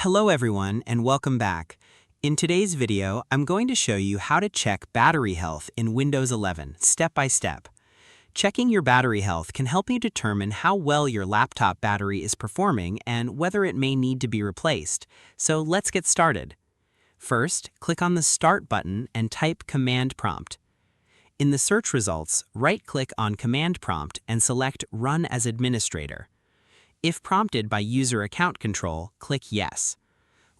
Hello everyone and welcome back. In today's video, I'm going to show you how to check battery health in Windows 11 step by step. Checking your battery health can help you determine how well your laptop battery is performing and whether it may need to be replaced. So let's get started. First, click on the Start button and type Command Prompt. In the search results, right-click on Command Prompt and select Run as Administrator. If prompted by User Account Control, click Yes.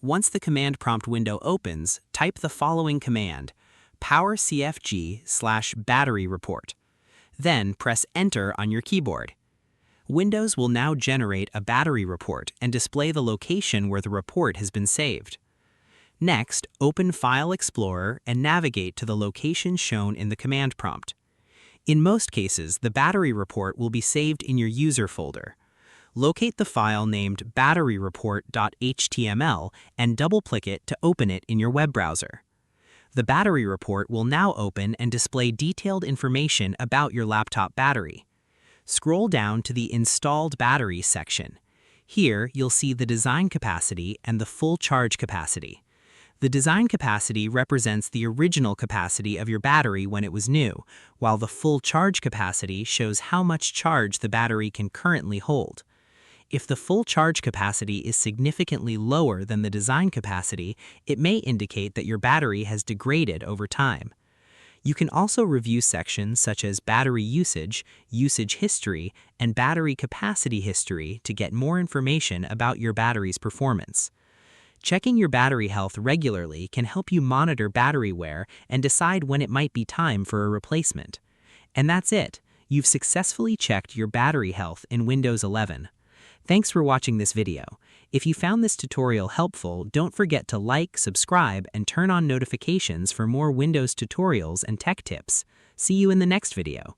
Once the command prompt window opens, type the following command, powercfg/battery report. Then press Enter on your keyboard. Windows will now generate a battery report and display the location where the report has been saved. Next, open File Explorer and navigate to the location shown in the command prompt. In most cases, the battery report will be saved in your user folder. Locate the file named batteryreport.html and double-click it to open it in your web browser. The battery report will now open and display detailed information about your laptop battery. Scroll down to the Installed Batteries section. Here, you'll see the design capacity and the full charge capacity. The design capacity represents the original capacity of your battery when it was new, while the full charge capacity shows how much charge the battery can currently hold. If the full charge capacity is significantly lower than the design capacity, it may indicate that your battery has degraded over time. You can also review sections such as battery usage, usage history, and battery capacity history to get more information about your battery's performance. Checking your battery health regularly can help you monitor battery wear and decide when it might be time for a replacement. And that's it. You've successfully checked your battery health in Windows 11. Thanks for watching this video. If you found this tutorial helpful, don't forget to like, subscribe, and turn on notifications for more Windows tutorials and tech tips. See you in the next video.